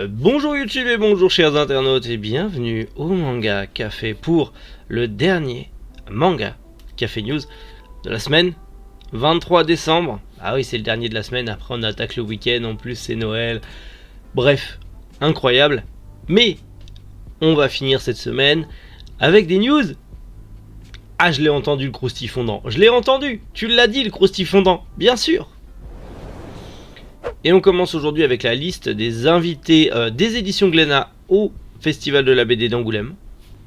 Bonjour YouTube et bonjour chers internautes et bienvenue au Manga Café pour le dernier Manga Café News de la semaine 23 décembre. Ah oui, c'est le dernier de la semaine, après on attaque le week-end, en plus c'est Noël. Bref, incroyable. Mais on va finir cette semaine avec des news. Ah, je l'ai entendu le croustille fondant, je l'ai entendu, tu l'as dit le croustille fondant, bien sûr. Et on commence aujourd'hui avec la liste des invités des éditions Glénat au Festival de la BD d'Angoulême.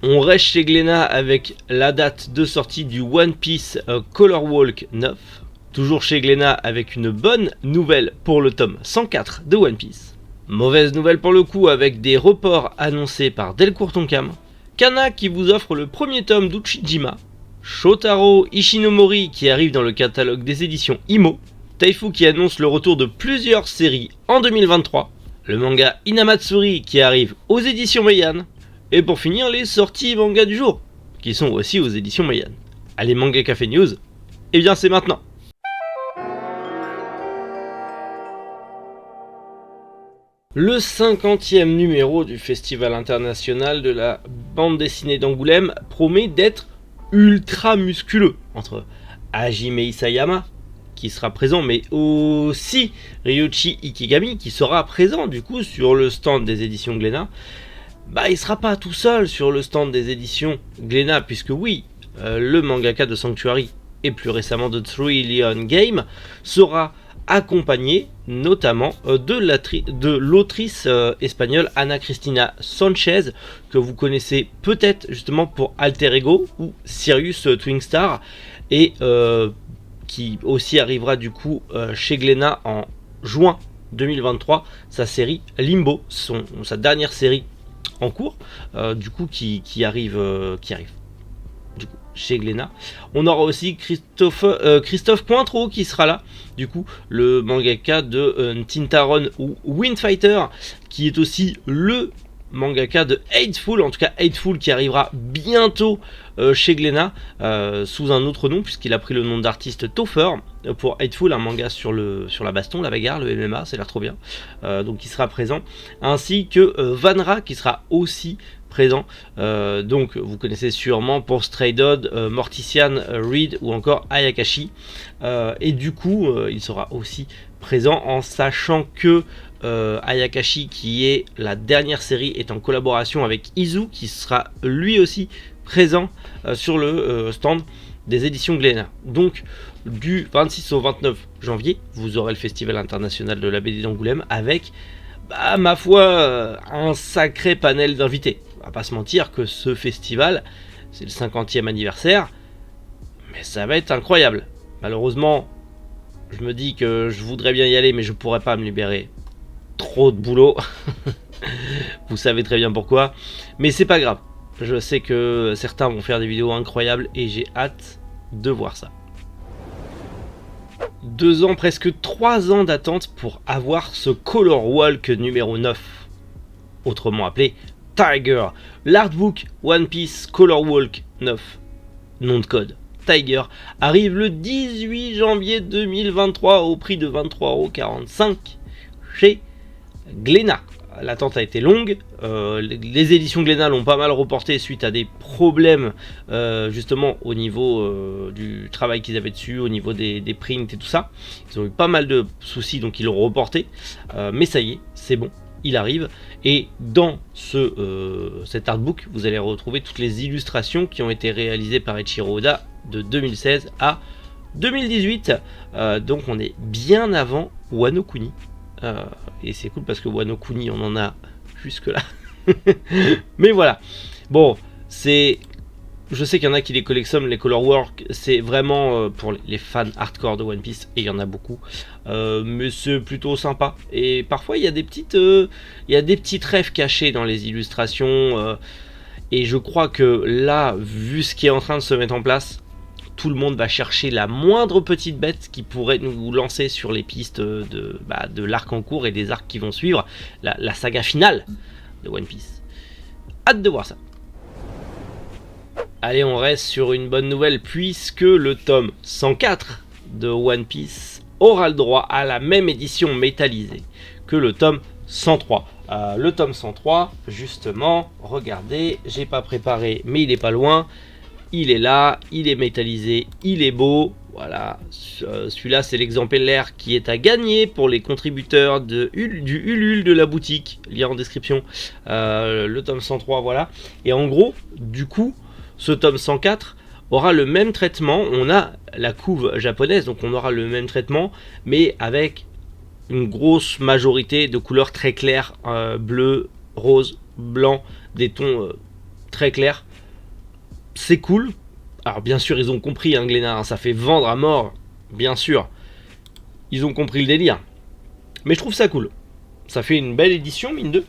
On reste chez Glénat avec la date de sortie du One Piece Color Walk 9. Toujours chez Glénat avec une bonne nouvelle pour le tome 104 de One Piece. Mauvaise nouvelle pour le coup avec des reports annoncés par Delcourt Tonkam. Kana qui vous offre le premier tome d'Uchijima. Shotaro Ishinomori qui arrive dans le catalogue des éditions Imo. Taifu qui annonce le retour de plusieurs séries en 2023, le manga Inamatsuri qui arrive aux éditions Meian, et pour finir les sorties manga du jour, qui sont aussi aux éditions Meian. Allez, Manga Café News, et bien c'est maintenant. Le 50e numéro du Festival international de la bande dessinée d'Angoulême promet d'être ultra musculeux, entre Hajime Isayama, qui sera présent, mais aussi Ryuichi Ikegami qui sera présent du coup sur le stand des éditions Glénat. Il sera pas tout seul sur le stand des éditions Glénat, puisque oui, le mangaka de Sanctuary et plus récemment de Trillion Game sera accompagné notamment de l'autrice espagnole Ana Cristina Sanchez, que vous connaissez peut-être justement pour Alter Ego ou Sirius Twinstar, et qui aussi arrivera du coup chez Glénat en juin 2023, sa série Limbo, sa dernière série en cours, du coup qui arrive du coup chez Glénat. On aura aussi Christophe Pointreau qui sera là, du coup le mangaka de Tintaron ou Windfighter, qui est aussi le mangaka de Hateful, en tout cas Hateful qui arrivera bientôt chez Glénat sous un autre nom, puisqu'il a pris le nom d'artiste Topher pour Hateful, un manga sur la baston, la bagarre, le MMA, ça a l'air trop bien. Donc il sera présent, ainsi que Vanra qui sera aussi présent. Donc vous connaissez sûrement pour Stray Dog, Mortician, Reed ou encore Ayakashi, et du coup il sera aussi présent, en sachant que Ayakashi, qui est la dernière série, est en collaboration avec Izu, qui sera lui aussi présent sur le stand des éditions Glénat. Donc du 26 au 29 janvier, vous aurez le Festival international de la BD d'Angoulême avec, ma foi, un sacré panel d'invités. On va pas se mentir que ce festival, c'est le 50e anniversaire, mais ça va être incroyable. Malheureusement, je me dis que je voudrais bien y aller, mais je pourrais pas me libérer. Trop de boulot. Vous savez très bien pourquoi. Mais c'est pas grave. Je sais que certains vont faire des vidéos incroyables et j'ai hâte de voir ça. 2 ans, presque 3 ans d'attente pour avoir ce Color Walk numéro 9. Autrement appelé Tiger. L'artbook One Piece Color Walk 9. Nom de code Tiger arrive le 18 janvier 2023 au prix de 23,45€ chez Glénat. L'attente a été longue, les éditions Glénat l'ont pas mal reporté suite à des problèmes justement au niveau du travail qu'ils avaient dessus, au niveau des prints et tout ça. Ils ont eu pas mal de soucis, donc ils l'ont reporté, mais ça y est, c'est bon, il arrive. Et dans cet artbook, vous allez retrouver toutes les illustrations qui ont été réalisées par Eiichiro Oda de 2016 à 2018, donc on est bien avant Wano Kuni. Et c'est cool parce que Wano Kuni on en a jusque là. Mais voilà, bon, je sais qu'il y en a qui les collectionnent, les Color Work, c'est vraiment pour les fans hardcore de One Piece, et il y en a beaucoup, mais c'est plutôt sympa. Et parfois il y a des petites rêves cachées dans les illustrations, et je crois que là, vu ce qui est en train de se mettre en place, tout le monde va chercher la moindre petite bête qui pourrait nous lancer sur les pistes de l'arc en cours et des arcs qui vont suivre, la saga finale de One Piece. Hâte de voir ça. Allez, on reste sur une bonne nouvelle, puisque le tome 104 de One Piece aura le droit à la même édition métallisée que le tome 103. Le tome 103, justement, regardez, j'ai pas préparé, mais il est pas loin. Il est là, il est métallisé, il est beau. Voilà, celui-là c'est l'exemplaire qui est à gagner pour les contributeurs du Ulule de la boutique, lien en description. Le tome 103, voilà. Et en gros, du coup, ce tome 104 aura le même traitement. On a la couve japonaise, donc on aura le même traitement, mais avec une grosse majorité de couleurs très claires, bleu, rose, blanc, des tons très clairs. C'est cool. Alors bien sûr ils ont compris, hein, Glénat, hein, ça fait vendre à mort, bien sûr. Ils ont compris le délire. Mais je trouve ça cool. Ça fait une belle édition, mine de.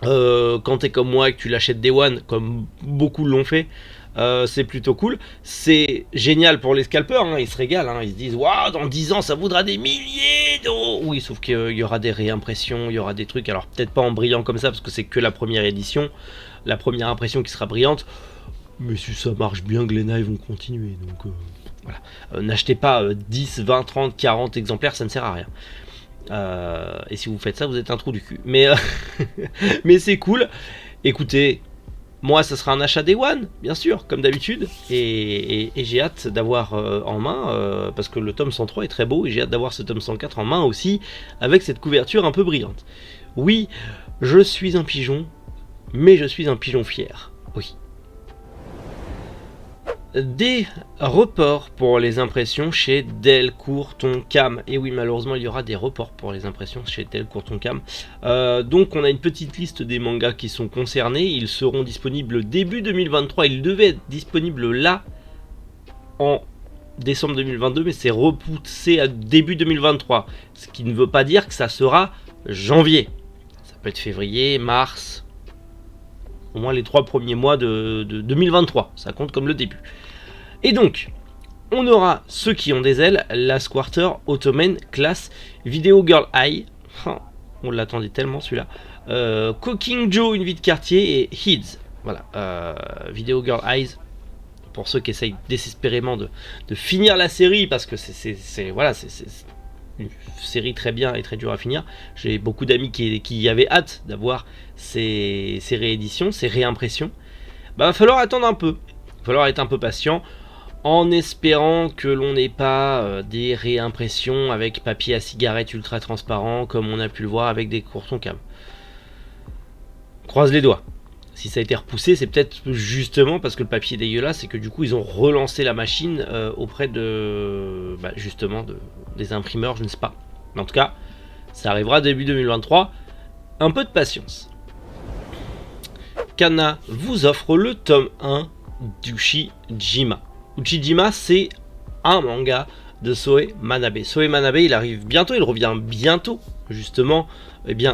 Quand t'es comme moi et que tu l'achètes Day One, comme beaucoup l'ont fait, c'est plutôt cool. C'est génial pour les scalpeurs, hein, ils se régalent, hein, ils se disent waouh, dans 10 ans ça vaudra des milliers d'euros. Oui, sauf qu'il y aura des réimpressions, il y aura des trucs, alors peut-être pas en brillant comme ça parce que c'est que la première édition, la première impression qui sera brillante. Mais si ça marche bien, Glénat, ils vont continuer. Donc voilà. N'achetez pas 10, 20, 30, 40 exemplaires, ça ne sert à rien. Et si vous faites ça, vous êtes un trou du cul. Mais, mais c'est cool. Écoutez, moi, ça sera un achat Day One, bien sûr, comme d'habitude. Et j'ai hâte d'avoir en main, parce que le tome 103 est très beau, et j'ai hâte d'avoir ce tome 104 en main aussi, avec cette couverture un peu brillante. Oui, je suis un pigeon, mais je suis un pigeon fier. Oui. Des reports pour les impressions chez Delcourt Tonkam. Et oui, malheureusement, il y aura des reports pour les impressions chez Delcourt Tonkam. Donc, on a une petite liste des mangas qui sont concernés. Ils seront disponibles début 2023. Ils devaient être disponibles là en décembre 2022, mais c'est repoussé à début 2023. Ce qui ne veut pas dire que ça sera janvier. Ça peut être février, mars, au moins les 3 premiers mois de 2023. Ça compte comme le début. Et donc, on aura ceux qui ont des ailes, Last Quarter, Ottoman, Class, Video Girl Eye, on l'attendait tellement celui-là, Cooking Joe, Une vie de quartier, et Heads. Voilà, Video Girl Eyes, pour ceux qui essayent désespérément de finir la série, parce que c'est une série très bien et très dure à finir. J'ai beaucoup d'amis qui avaient hâte d'avoir ces rééditions, ces réimpressions. Bah, va falloir attendre un peu, il va falloir être un peu patient, en espérant que l'on n'ait pas des réimpressions avec papier à cigarette ultra transparent, comme on a pu le voir avec des courtons cam. Croise les doigts. Si ça a été repoussé, c'est peut-être justement parce que le papier est dégueulasse et que du coup ils ont relancé la machine auprès de justement des imprimeurs, je ne sais pas. Mais en tout cas, ça arrivera début 2023. Un peu de patience. Kana vous offre le tome 1 d'Ushijima. Ushijima, c'est un manga de Soe Manabe. Soe Manabe, il arrive bientôt, il revient bientôt justement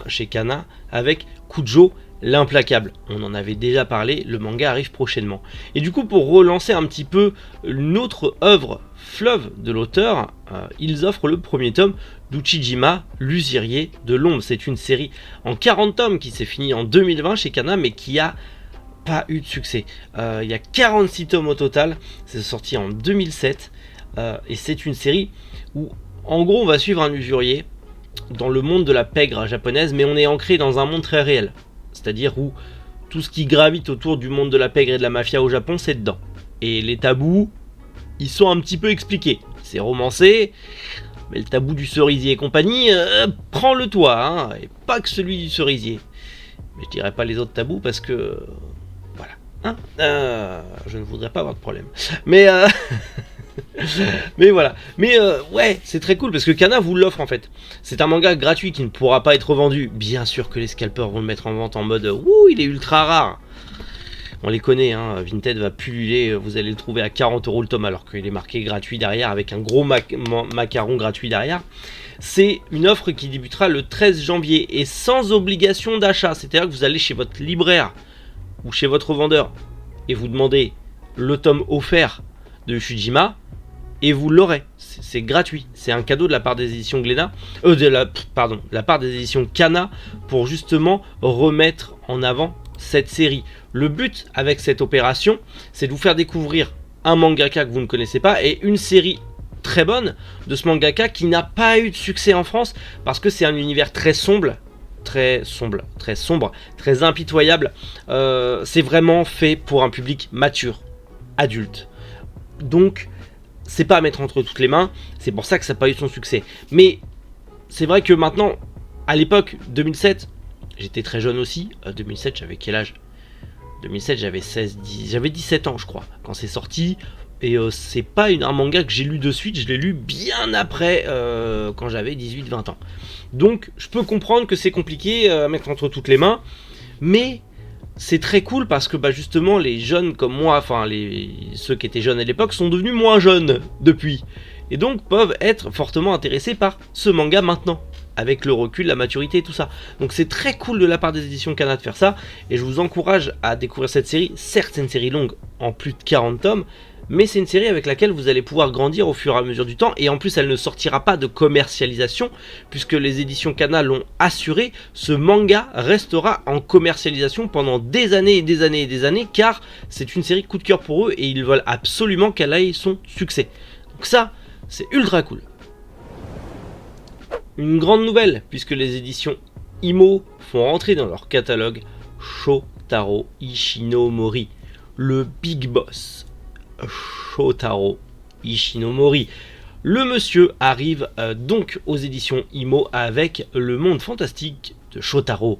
chez Kana avec Kujo l'implacable. On en avait déjà parlé, le manga arrive prochainement. Et du coup, pour relancer un petit peu une autre œuvre fleuve de l'auteur, ils offrent le premier tome d'Ushijima, l'usurier de l'ombre. C'est une série en 40 tomes qui s'est finie en 2020 chez Kana, mais qui a pas eu de succès. Il y a 46 tomes au total, c'est sorti en 2007, et c'est une série où, en gros, on va suivre un usurier dans le monde de la pègre japonaise, mais on est ancré dans un monde très réel. C'est-à-dire où tout ce qui gravite autour du monde de la pègre et de la mafia au Japon, c'est dedans. Et les tabous, ils sont un petit peu expliqués. C'est romancé, mais le tabou du cerisier et compagnie prend le toit, hein, et pas que celui du cerisier. Mais je dirais pas les autres tabous parce que... voilà. Hein, je ne voudrais pas avoir de problème. Mais... mais voilà, mais ouais, c'est très cool parce que Kana vous l'offre en fait. C'est un manga gratuit qui ne pourra pas être vendu. Bien sûr que les scalpers vont le mettre en vente en mode ouh, il est ultra rare. On les connaît, hein. Vinted va pulluler, vous allez le trouver à 40 € le tome alors qu'il est marqué gratuit derrière avec un gros macaron gratuit derrière. C'est une offre qui débutera le 13 janvier et sans obligation d'achat. C'est-à-dire que vous allez chez votre libraire ou chez votre vendeur et vous demandez le tome offert de Ushijima et vous l'aurez, c'est gratuit, c'est un cadeau de la part des éditions Glénat, de la part des éditions Kana pour justement remettre en avant cette série. Le but avec cette opération, c'est de vous faire découvrir un mangaka que vous ne connaissez pas et une série très bonne de ce mangaka qui n'a pas eu de succès en France parce que c'est un univers très sombre très sombre, très impitoyable. C'est vraiment fait pour un public mature, adulte. Donc, c'est pas à mettre entre toutes les mains. C'est pour ça que ça n'a pas eu son succès. Mais c'est vrai que maintenant, à l'époque, 2007, j'étais très jeune aussi. 2007, j'avais quel âge? 2007, j'avais 17 ans, je crois, quand c'est sorti. Et c'est pas un manga que j'ai lu de suite, je l'ai lu bien après, quand j'avais 18-20 ans. Donc, je peux comprendre que c'est compliqué à mettre entre toutes les mains, mais c'est très cool parce que justement, les jeunes comme moi, enfin ceux qui étaient jeunes à l'époque, sont devenus moins jeunes depuis. Et donc peuvent être fortement intéressés par ce manga maintenant, avec le recul, la maturité et tout ça. Donc c'est très cool de la part des éditions Kana de faire ça, et je vous encourage à découvrir cette série. Certes, c'est une série longue, en plus de 40 tomes, mais c'est une série avec laquelle vous allez pouvoir grandir au fur et à mesure du temps, et en plus elle ne sortira pas de commercialisation, puisque les éditions Kana l'ont assuré, ce manga restera en commercialisation pendant des années et des années et des années, car c'est une série coup de cœur pour eux, et ils veulent absolument qu'elle ait son succès. Donc ça, c'est ultra cool. Une grande nouvelle, puisque les éditions Imo font rentrer dans leur catalogue Shotaro Ishinomori, le big boss. Shotaro Ishinomori. Le monsieur arrive donc aux éditions Imo avec le monde fantastique de Shotaro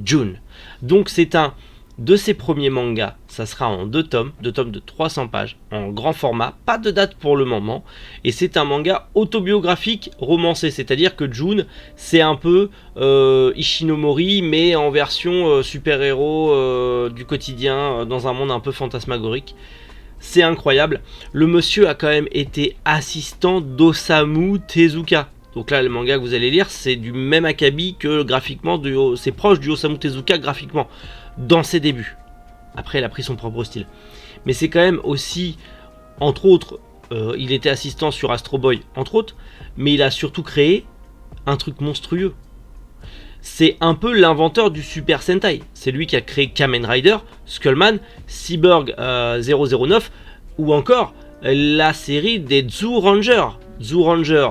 Jun. Donc c'est un de ses premiers mangas, ça sera en 2 tomes de 300 pages, en grand format, pas de date pour le moment, et c'est un manga autobiographique romancé, c'est-à-dire que Jun, c'est un peu Ishinomori, mais en version super-héros du quotidien, dans un monde un peu fantasmagorique. C'est incroyable. Le monsieur a quand même été assistant d'Osamu Tezuka. Donc là, le manga que vous allez lire, c'est du même acabit que graphiquement, c'est proche du Osamu Tezuka graphiquement, dans ses débuts. Après, il a pris son propre style. Mais c'est quand même aussi, entre autres, il était assistant sur Astro Boy, entre autres, mais il a surtout créé un truc monstrueux. C'est un peu l'inventeur du Super Sentai. C'est lui qui a créé Kamen Rider, Skullman, Cyborg 009 ou encore la série des Zoo Rangers. Zoo Ranger,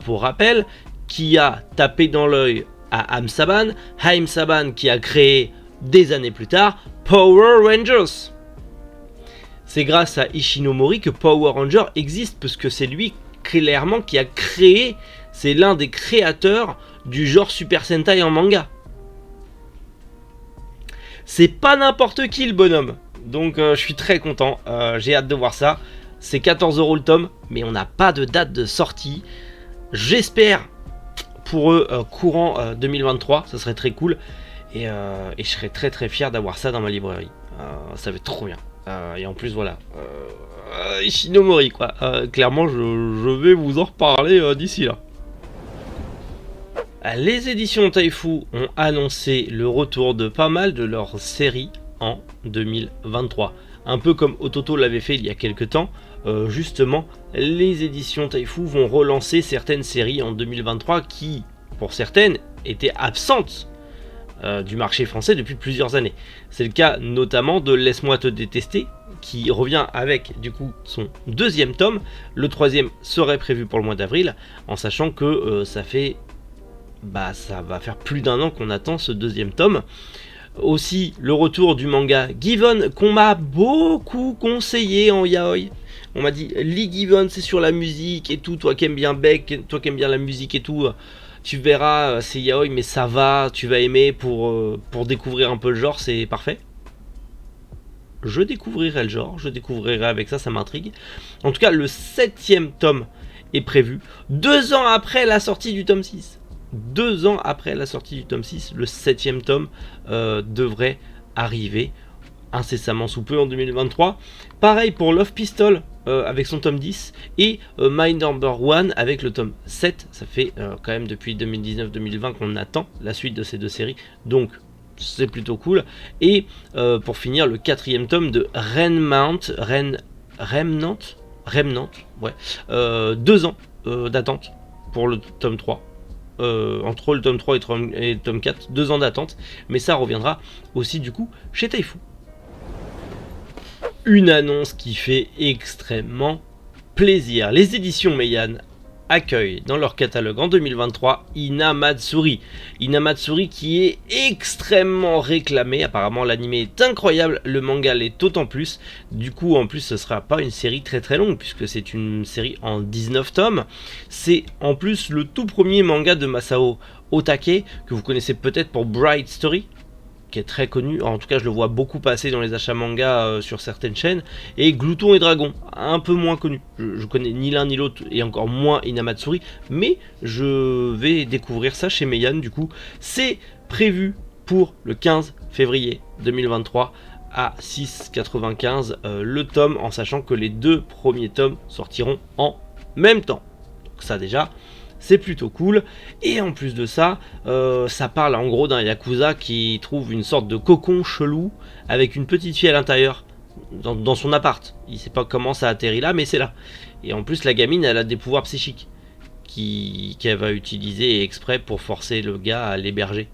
pour rappel, qui a tapé dans l'œil à Haim Saban qui a créé des années plus tard Power Rangers. C'est grâce à Ishinomori que Power Ranger existe, parce que c'est lui clairement qui a créé, c'est l'un des créateurs du genre Super Sentai en manga. C'est pas n'importe qui le bonhomme. Donc je suis très content, j'ai hâte de voir ça. C'est 14 € le tome, mais on n'a pas de date de sortie. J'espère pour eux courant 2023, ça serait très cool. Et je serais très très fier d'avoir ça dans ma librairie. Ça va être trop bien. Et en plus voilà, Ishinomori quoi. Clairement je vais vous en reparler d'ici là. Les éditions Taifu ont annoncé le retour de pas mal de leurs séries en 2023. Un peu comme Ototo l'avait fait il y a quelques temps, justement, les éditions Taifu vont relancer certaines séries en 2023 qui, pour certaines, étaient absentes du marché français depuis plusieurs années. C'est le cas notamment de Laisse-moi te détester, qui revient avec du coup son 2e tome. Le 3e serait prévu pour le mois d'avril, en sachant que ça va faire plus d'1 an qu'on attend ce 2e tome. Aussi le retour du manga Given, qu'on m'a beaucoup conseillé en yaoi. On m'a dit lis Given, c'est sur la musique et tout, toi qui aimes bien Beck, toi qui aimes bien la musique et tout, tu verras, c'est yaoi mais ça va, tu vas aimer pour découvrir un peu le genre, c'est parfait. Je découvrirai le genre, je découvrirai avec ça, ça m'intrigue. En tout cas, le 7e tome est prévu 2 ans après la sortie du tome 6. 2 ans après la sortie du tome 6, le 7e tome devrait arriver incessamment sous peu en 2023. Pareil pour Love Pistol avec son tome 10 et My Number One avec le tome 7. Ça fait quand même depuis 2019-2020 qu'on attend la suite de ces 2 séries, donc c'est plutôt cool. Et pour finir, le 4e tome de Remnant, ouais, 2 ans d'attente pour le tome 3. Entre le tome 3 et le tome 4, 2 ans d'attente, mais ça reviendra aussi du coup chez Taifu. Une annonce qui fait extrêmement plaisir. Les éditions Meian accueillent dans leur catalogue en 2023 Inamatsuri. Inamatsuri qui est extrêmement réclamé, apparemment l'anime est incroyable, le manga l'est d'autant plus. Du coup en plus ce sera pas une série très longue puisque c'est une série en 19 tomes. C'est en plus le tout premier manga de Masao Otake que vous connaissez peut-être pour Bright Story, qui est très connu, en tout cas je le vois beaucoup passer dans les achats manga sur certaines chaînes, et Glouton et Dragon, un peu moins connu. Je connais ni l'un ni l'autre, et encore moins Inamatsuri, mais je vais découvrir ça chez Meian du coup. C'est prévu pour le 15 février 2023 à 6,95 le tome, en sachant que les 2 premiers tomes sortiront en même temps. Donc ça déjà, c'est plutôt cool. Et en plus de ça, ça parle en gros d'un yakuza qui trouve une sorte de cocon chelou avec une petite fille à l'intérieur dans son appart. Il sait pas comment ça atterrit là, mais c'est là. Et en plus la gamine elle a des pouvoirs psychiques qu'elle va utiliser exprès pour forcer le gars à l'héberger.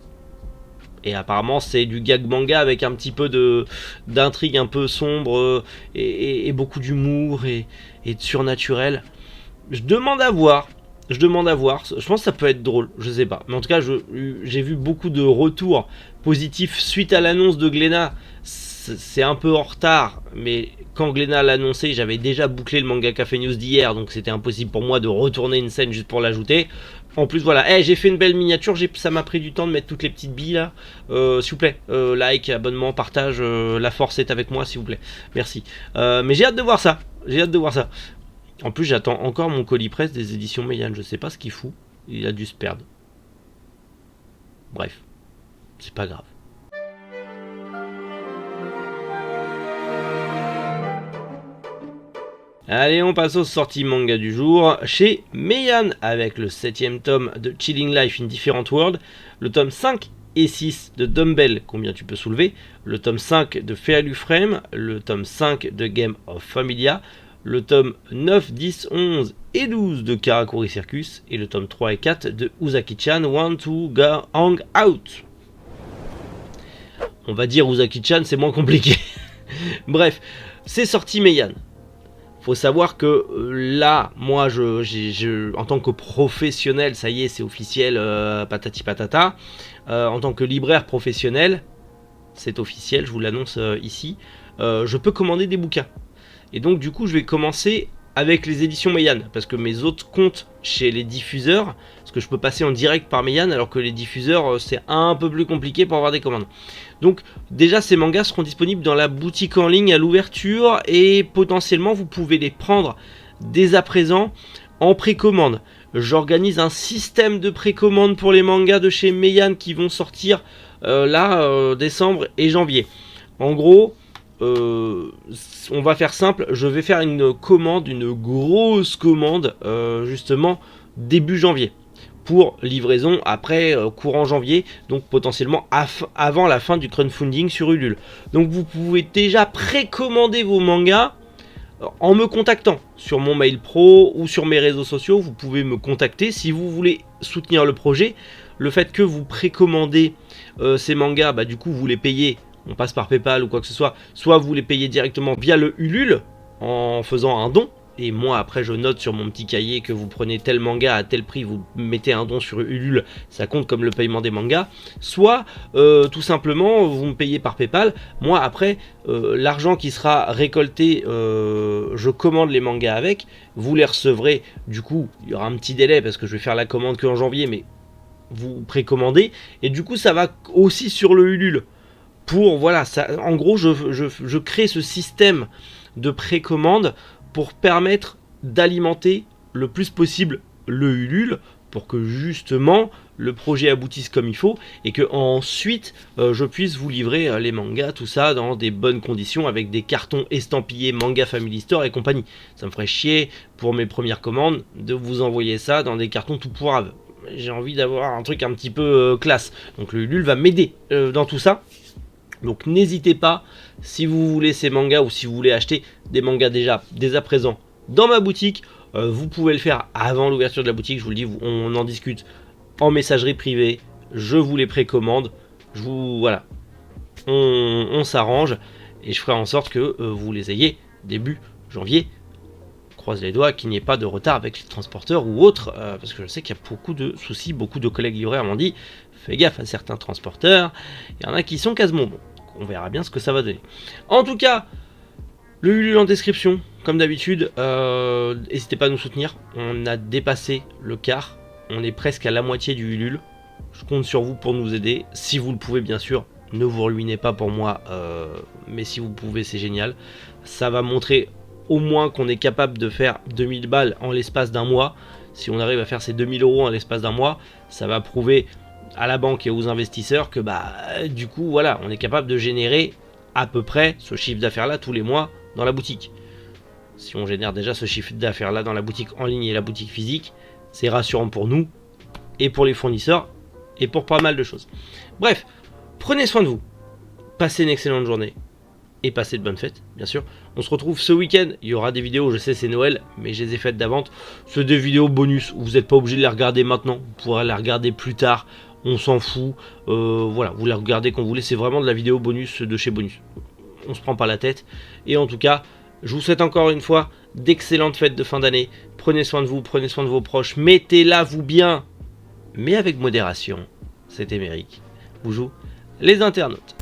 Et apparemment c'est du gag manga avec un petit peu d'intrigue un peu sombre et beaucoup d'humour et de surnaturel. Je demande à voir. Je pense que ça peut être drôle, je sais pas. Mais en tout cas, j'ai vu beaucoup de retours positifs suite à l'annonce de Glénat. C'est un peu en retard, mais quand Glénat l'a annoncé, j'avais déjà bouclé le manga Café News d'hier, donc c'était impossible pour moi de retourner une scène juste pour l'ajouter. En plus, voilà, j'ai fait une belle miniature, ça m'a pris du temps de mettre toutes les petites billes là. S'il vous plaît, like, abonnement, partage, la force est avec moi, s'il vous plaît. Merci. Mais j'ai hâte de voir ça. En plus, j'attends encore mon colis presse des éditions Meian. Je sais pas ce qu'il fout. Il a dû se perdre. Bref, c'est pas grave. Allez, on passe aux sorties manga du jour chez Meian avec le 7ème tome de Chilling Life in Different World, le tome 5 et 6 de Dumbbell, combien tu peux soulever, le tome 5 de Fairly Frame, le tome 5 de Game of Familia, le tome 9, 10, 11 et 12 de Karakuri Circus et le tome 3 et 4 de Uzaki-chan Want to Go Hang Out. On va dire Uzaki-chan, c'est moins compliqué. Bref, c'est sorti Meian. Faut savoir que là, moi, en tant que professionnel, ça y est, c'est officiel, patati patata. En tant que libraire professionnel, c'est officiel, je vous l'annonce ici, je peux commander des bouquins. Et donc du coup je vais commencer avec les éditions Meian, parce que mes autres comptes chez les diffuseurs, parce que je peux passer en direct par Meian, alors que les diffuseurs c'est un peu plus compliqué pour avoir des commandes. Donc déjà ces mangas seront disponibles dans la boutique en ligne à l'ouverture, et potentiellement vous pouvez les prendre dès à présent en précommande. J'organise un système de précommande pour les mangas de chez Meian qui vont sortir décembre et janvier. En gros, on va faire simple, je vais faire une grosse commande, justement début janvier, pour livraison après courant janvier, donc potentiellement avant la fin du crowdfunding sur Ulule. Donc vous pouvez déjà précommander vos mangas en me contactant sur mon mail pro ou sur mes réseaux sociaux. Vous pouvez me contacter si vous voulez soutenir le projet. Le fait que vous précommandez ces mangas, du coup vous les payez, on passe par PayPal ou quoi que ce soit vous les payez directement via le Ulule en faisant un don, et moi après je note sur mon petit cahier que vous prenez tel manga à tel prix, vous mettez un don sur Ulule, ça compte comme le paiement des mangas, soit tout simplement vous me payez par PayPal. Moi après l'argent qui sera récolté, je commande les mangas avec, vous les recevrez, du coup il y aura un petit délai parce que je vais faire la commande que en janvier, mais vous précommandez, et du coup ça va aussi sur le Ulule. Pour voilà, ça, en gros je crée ce système de précommande pour permettre d'alimenter le plus possible le Ulule, pour que justement le projet aboutisse comme il faut, et que ensuite je puisse vous livrer les mangas, tout ça dans des bonnes conditions, avec des cartons estampillés Manga Family Store et compagnie. Ça me ferait chier pour mes premières commandes de vous envoyer ça dans des cartons tout pourraves. J'ai envie d'avoir un truc un petit peu classe, donc le Ulule va m'aider dans tout ça. Donc n'hésitez pas, si vous voulez ces mangas ou si vous voulez acheter des mangas déjà dès à présent dans ma boutique, vous pouvez le faire avant l'ouverture de la boutique, je vous le dis, on en discute en messagerie privée, je vous les précommande, voilà, on s'arrange et je ferai en sorte que vous les ayez début janvier croise les doigts qu'il n'y ait pas de retard avec les transporteurs ou autres, parce que je sais qu'il y a beaucoup de soucis, beaucoup de collègues livreurs m'ont dit fais gaffe à certains transporteurs, il y en a qui sont quasiment bons. On verra bien ce que ça va donner. En tout cas, le Ulule en description, comme d'habitude, n'hésitez pas à nous soutenir, on a dépassé le quart, on est presque à la moitié du Ulule, je compte sur vous pour nous aider, si vous le pouvez bien sûr, ne vous ruinez pas pour moi, mais si vous pouvez c'est génial, ça va montrer au moins qu'on est capable de faire 2000 balles en l'espace d'un mois. Si on arrive à faire ces 2000 euros en l'espace d'un mois, ça va prouver à la banque et aux investisseurs que du coup voilà, on est capable de générer à peu près ce chiffre d'affaires là tous les mois dans la boutique. Si on génère déjà ce chiffre d'affaires là dans la boutique en ligne et la boutique physique, c'est rassurant pour nous et pour les fournisseurs et pour pas mal de choses. Bref, prenez soin de vous, passez une excellente journée et passez de bonnes fêtes, bien sûr. On se retrouve ce week-end, il y aura des vidéos, je sais c'est Noël, mais je les ai faites d'avance. C'est des vidéos bonus, vous n'êtes pas obligé de les regarder maintenant, vous pourrez les regarder plus tard, on s'en fout. Voilà, vous les regardez quand vous voulez, c'est vraiment de la vidéo bonus de chez Bonus. On se prend pas la tête, et en tout cas, je vous souhaite encore une fois d'excellentes fêtes de fin d'année. Prenez soin de vous, prenez soin de vos proches, mettez-la vous bien, mais avec modération. C'était Méric, vous joue les internautes.